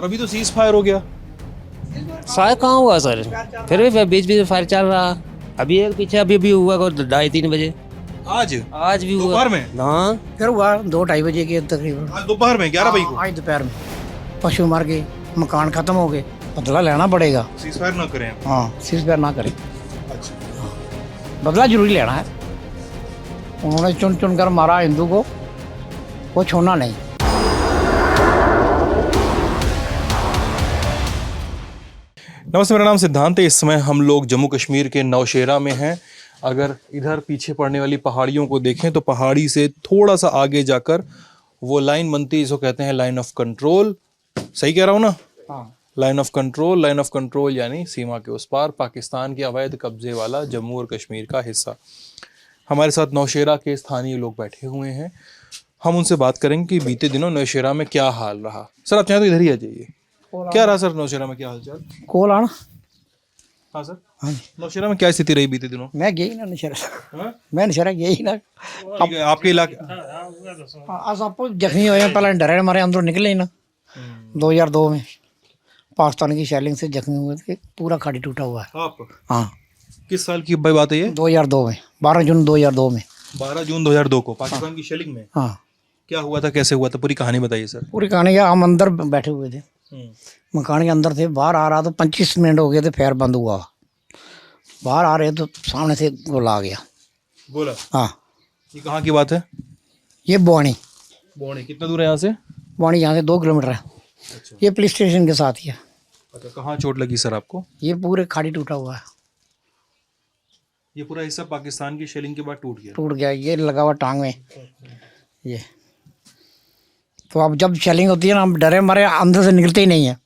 और अभी तो सीज फायर हो गया। फायर कहाँ हुआ सर, फिर भी बीच बीच में फायर चल रहा। अभी एक पीछे अभी भी हुआ 2:30-3 बजे। आज आज भी हुआ दोपहर में? हाँ, फिर हुआ 2-2:30 बजे के तकरीबन। आज दोपहर में 11 बजे को आज दोपहर में पशु मर गए, मकान खत्म हो गए, बदला लेना पड़ेगा। सीज फायर ना करें। हाँ, सीजफायर ना करें, अच्छा, बदला जरूरी लेना है। उन्होंने चुन चुन कर मारा हिंदू को, वो छोड़ना नहीं। नमस्ते, मेरा नाम सिद्धांत है। इस समय हम लोग जम्मू कश्मीर के नौशेरा में हैं। अगर इधर पीछे पड़ने वाली पहाड़ियों को देखें तो पहाड़ी से थोड़ा सा आगे जाकर वो लाइन बनती है जिसको कहते हैं लाइन ऑफ कंट्रोल। सही कह रहा हूँ ना? हाँ, लाइन ऑफ कंट्रोल यानी सीमा के उस पार पाकिस्तान के अवैध कब्जे वाला जम्मू और कश्मीर का हिस्सा। हमारे साथ नौशेरा के स्थानीय लोग बैठे हुए हैं। हम उनसे बात करेंगे कि बीते दिनों नौशेरा में क्या हाल रहा। सर आप चाहें तो इधर ही आ जाइए। क्या रहा सर नौशेरा में, क्या हालचाल? कॉल आना। हाँ सर, हाँ, नौशेरा में क्या स्थिति रही बीते दिनों? मैं गई ना नशरा, हाँ? मैं नशरा गई ना। ठीक है, आपके इलाके आज आप जख्मी हुए हैं, पहले डरे मारे अंदर निकले ही ना। 2002 में पाकिस्तान की शेलिंग से जख्मी हुए थे, पूरा खाड़ी टूटा हुआ है। आप हाँ, किस साल की बात है ये? 2002 में, 12 जून 2002 में। 12 जून 2002 को पाकिस्तान की शेलिंग में हाँ, क्या हुआ था, कैसे हुआ था, पूरी कहानी बताइए सर। पूरी कहानी है। हम अंदर बैठे हुए थे, मकान के अंदर थे, बाहर आ रहा तो 25 मिनट हो गए थे, फायर बंद हुआ। बाहर आ रहे तो सामने से गोला आ गया। बोला? हाँ, ये कहाँ की बात है? ये बोनी, बोनी कितना दूर है यहाँ से? बोनी यहाँ से 2 किलोमीटर है। अच्छा, ये पुलिस स्टेशन के साथ ही है। अच्छा, कहाँ चोट लगी सर आपको? ये पूरे खाड़ी टूटा हुआ है, ये पूरा हिस्सा पाकिस्तान की शेलिंग के बाद टूट गया। टूट गया। ये लगा हुआ टांग में ये। तो अब जब शेलिंग होती है ना, हम डरे मारे अंदर से निकलते ही नहीं है।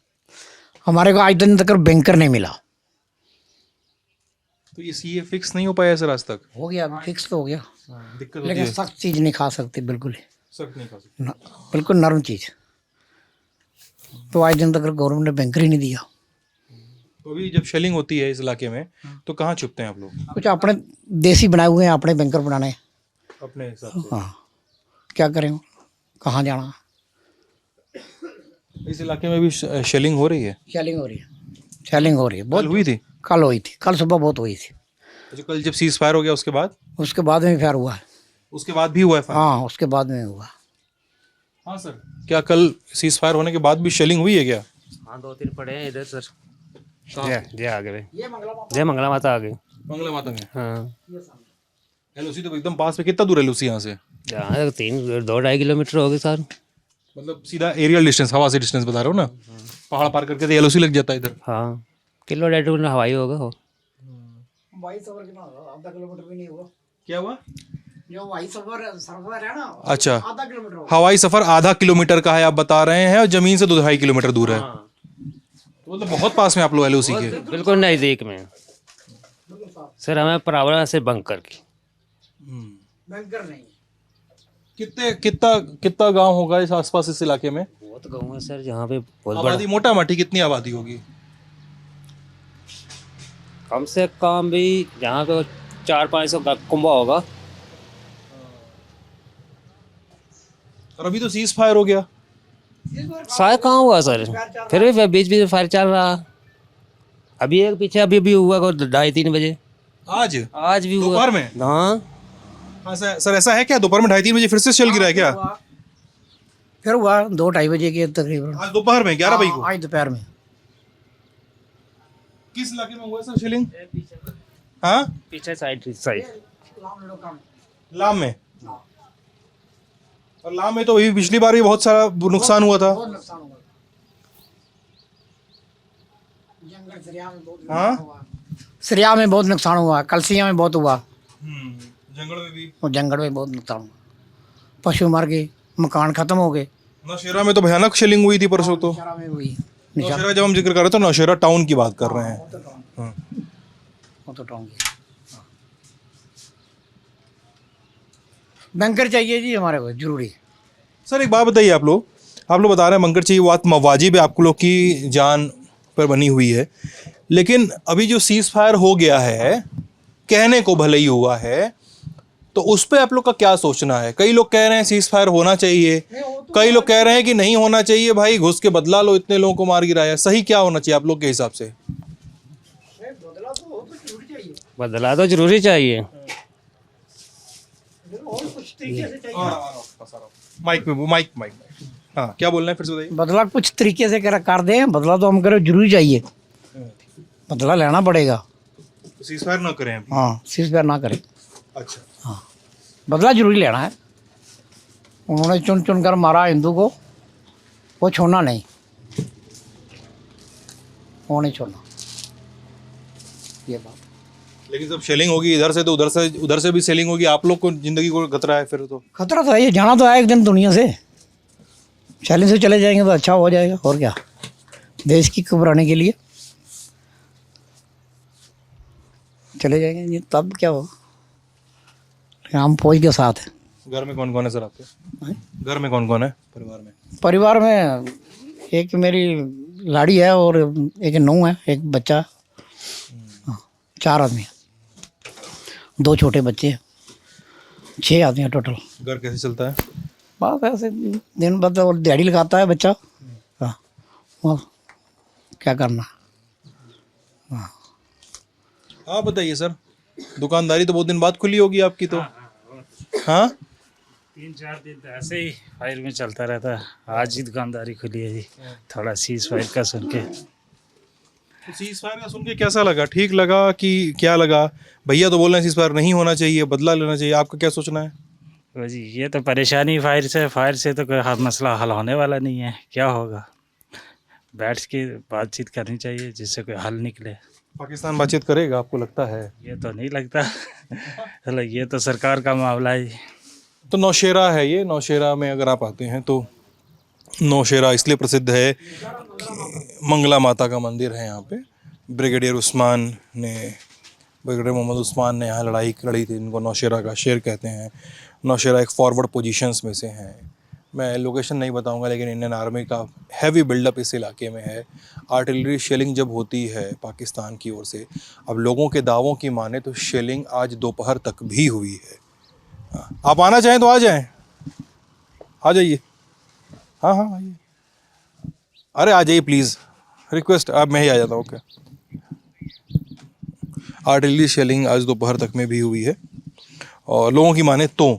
हमारे को आज दिन तक बैंकर नहीं मिला। तो ये फिक्स नहीं हो पाया सर आज तक? हो गया, फिक्स तो हो गया, दिक्कत होती लेकिन है? सख्त चीज़ नहीं खा सकते, बिल्कुल सख्त नहीं खा सकते। बिल्कुल नरम चीज़। तो आज दिन तक गवर्नमेंट ने बैंकर ही नहीं दिया। तो अभी जब शेलिंग होती है इस इलाके में तो कहाँ छुपते हैं आप लोग? कुछ अपने देसी बनाए हुए हैं, अपने बैंकर बनाने। अपने हिसाब से? हाँ, क्या करें, कहाँ जाना। इस इलाके में भी शेलिंग हो रही है? शेलिंग हो रही है, शेलिंग हो रही है कल बहुत। हुई थी? कल हुई थी, कल सुबह बहुत हुई थी। जो कल जब सीज फायर हो गया उसके बाद? उसके बाद में फायर हुआ है। उसके बाद भी हुआ है फायर? हाँ, उसके बाद में हुआ। हाँ सर, क्या कल सीज फायर होने के बाद भी शेलिंग हुई है क्या? हाँ 2-3 पड़े हैं इधर सर। जय आ गए, जय मंगला माता आ गई। मंगला माता में हाँ, एलओसी तो एकदम पास में। कितना दूर है एलओसी यहाँ से? यहाँ तक 2-2.5 किलोमीटर हो गए सर। मतलब सीधा एरियल डिस्टेंस, हवा से डिस्टेंस बता रहे हो ना? पहाड़ पार करके तो एलओसी लग जाता है इधर। हाँ, 1.5 किलो हवाई होगा हो। आधा किलोमीटर भी नहीं हुआ। क्या हुआ? जो वाई सफर है ना, अच्छा, आधा किलोमीटर होगा। हवाई सफर आधा किलोमीटर का है आप बता रहे हैं, और जमीन से 2-2.5 किलोमीटर दूर है। तो मतलब बहुत पास में आप लोग एलओसी के? बिल्कुल नज़दीक में सर। हमें प्रॉब्लम से बंकर की। बैंकर नहीं। कितना गांव होगा इस आसपास इस इलाके में? बहुत गाँव है सर यहाँ पे, बहुत बड़ा। आबादी मोटा माटी कितनी आबादी होगी? कम से कम भी यहाँ पे 400-500 कुंबा होगा। और अभी तो सीज फायर हो गया। फायर कहाँ हुआ सर, फिर भी बीच बीच में फायर चल रहा। अभी एक पीछे अभी भी हुआ 2:30-3 बजे। आज आज भी हुआ दोपहर में? हाँ। हाँ सर, ऐसा है क्या दोपहर में 2:30-3 बजे फिर से चल गिरा है क्या? फिर हुआ 2-2:30 बजे के तकरीबन। आज दोपहर में 11 बजे को? आज दोपहर में। किस इलाके में हुआ सर शेलिंग? हाँ, पीछे साइड। लाम में। और लाम में तो अभी पिछली बार भी बहुत सारा नुकसान हुआ था। नुकसान हुआ। जंगल सरिया में बहुत हाँ? हुआ। सरिया में बहुत नुकसान हुआ, कलसिया में बहुत हुआ, जंगल में भी। और जंगल में बहुत नुकसान हुआ। पशु मर गए, मकान खत्म हो गए। नौशेरा में तो भयानक शेलिंग हुई थी परसों तो। नौशेरा में हुई। नौशेरा जब हम जिक्र कर रहे थे, नौशेरा टाउन की बात कर रहे हैं। हाँ। वो तो टाउन की। बैंकर चाहिए जी हमारे को, जरूरी। सर एक बात बताइए, आप लोग बता रहे हैं बंकर चाहिए, वो बात वाजिब है, आपको लोग की जान पर बनी हुई है। लेकिन अभी जो सीज फायर हो गया है, कहने को भले ही हुआ है, तो उस पे आप लोग का क्या सोचना है? कई लोग कह रहे हैं सीज फायर होना चाहिए, कई लोग कह रहे हैं कि नहीं होना चाहिए, भाई घुस के बदला लो, इतने लोगों को मार गिराया। सही क्या होना चाहिए आप लोग के हिसाब से? बदला तो जरूरी चाहिए। माइक में माइक माइक हाँ, क्या बोलना है फिर से बताइए। बदला कुछ तरीके से कर दें, बदला तो हम करें जरूरी चाहिए, बदला लेना पड़ेगा। सीज फायर ना करें अभी। हाँ, सीज फायर ना करें। अच्छा, हाँ, बदला जरूरी लेना है। उन्होंने चुन चुन कर मारा हिंदू को, वो छोड़ना नहीं, वो नहीं छोड़ना, ये बात। लेकिन जब शेलिंग होगी इधर से तो उधर से भी सेलिंग होगी, आप लोग को जिंदगी को खतरा है फिर तो। खतरा तो है, ये जाना तो है एक दिन दुनिया से, चैलेंज से चले जाएंगे तो अच्छा हो जाएगा, और क्या, देश की घबराने के लिए चले जाएंगे ये, तब क्या हो, हम फौज के साथ हैं। घर में कौन कौन है सर आपके? हैं? घर में कौन कौन है परिवार में? परिवार में एक मेरी लाड़ी है और एक नूंह है, एक बच्चा, हाँ, 4 आदमी हैं, 2 छोटे बच्चे हैं, 6 आदमी हैं टोटल। घर कैसे चलता है? बस ऐसे दिन भर और दिहाड़ी लगाता है बच्चा, हाँ, और क्या करना। आप बताइए सर, दुकानदारी तो बहुत दिन बाद खुली होगी आपकी तो? हाँ, 3-4 दिन तो ऐसे ही फायर में चलता रहता है। आज ही दुकानदारी खुली है जी, थोड़ा सीज फायर का सुन के। तो सीज फायर का सुन के कैसा लगा? ठीक लगा कि क्या लगा? भैया तो बोल रहे हैं सीज फायर नहीं होना चाहिए, बदला लेना चाहिए, आपका क्या सोचना है? तो जी ये तो परेशानी फायर से तो कोई मसला हल होने वाला नहीं है। क्या होगा, बैठ के बातचीत करनी चाहिए जिससे कोई हल निकले। पाकिस्तान बातचीत करेगा आपको लगता है? ये तो नहीं लगता चलो ये तो सरकार का मामला है। तो नौशेरा है ये, नौशेरा में अगर आप आते हैं तो नौशेरा इसलिए प्रसिद्ध है कि मंगला माता का मंदिर है यहाँ पे। ब्रिगेडियर मोहम्मद उस्मान ने यहाँ लड़ाई लड़ी थी, इनको नौशेरा का शेर कहते हैं। नौशेरा एक फॉरवर्ड पोजीशंस में से हैं। मैं लोकेशन नहीं बताऊंगा, लेकिन इंडियन आर्मी का हैवी बिल्डअप इस इलाके में है। आर्टिलरी शेलिंग जब होती है पाकिस्तान की ओर से, अब लोगों के दावों की माने तो शेलिंग आज दोपहर तक भी हुई है। आप आना चाहें तो आ जाएं, आ जाइए। हाँ हाँ आइए, अरे आ जाइए प्लीज़, रिक्वेस्ट, अब मैं ही आ जाता हूँ। ओके, आर्टिलरी शेलिंग आज दोपहर तक में भी हुई है और लोगों की माने तो,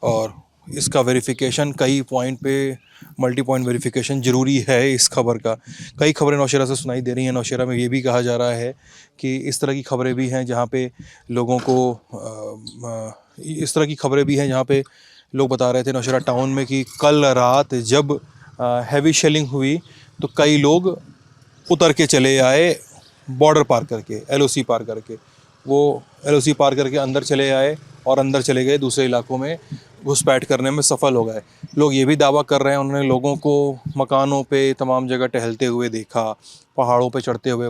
और इसका वेरिफिकेशन कई पॉइंट पे मल्टी पॉइंट वेरिफिकेशन ज़रूरी है इस खबर का। कई खबरें नौशेरा से सुनाई दे रही हैं। नौशेरा में ये भी कहा जा रहा है कि इस तरह की खबरें भी हैं जहाँ पे लोगों को लोग बता रहे थे नौशेरा टाउन में कि कल रात जब हैवी शेलिंग हुई तो कई लोग उतर के चले आए, बॉर्डर पार करके, LOC पार करके, वो LOC पार करके अंदर चले आए और अंदर चले गए, दूसरे इलाकों में घुसपैठ करने में सफल हो गए। लोग ये भी दावा कर रहे हैं उन्होंने लोगों को मकानों पे तमाम जगह टहलते हुए देखा, पहाड़ों पे चढ़ते हुए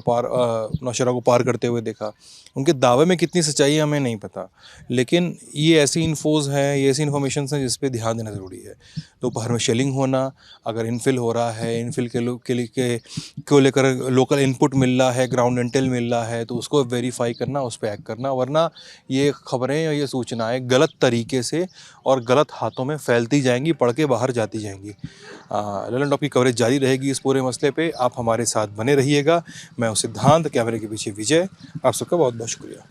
नौशेरा को पार करते हुए देखा। उनके दावे में कितनी सच्चाई है हमें नहीं पता, लेकिन ये ऐसी इन्फोज हैं, ये ऐसी इन्फॉर्मेशन हैं जिस पे ध्यान देना ज़रूरी है। दोपहर में शेलिंग होना, अगर इनफिल हो रहा है, इनफिल को लेकर लोकल इनपुट मिल रहा है, ग्राउंड इंटेल मिल रहा है, तो उसको वेरीफाई करना, उस पर एक्ट करना, वरना ये खबरें या ये सूचनाएँ गलत तरीके से और गलत हाथों में फैलती जाएंगी, पढ़ के बाहर जाती जाएंगी। ललन टॉप की कवरेज जारी रहेगी इस पूरे मसले पे, आप हमारे साथ बने रहिएगा। मैं हूं सिद्धांत, कैमरे के पीछे विजय, आप सबका बहुत बहुत शुक्रिया।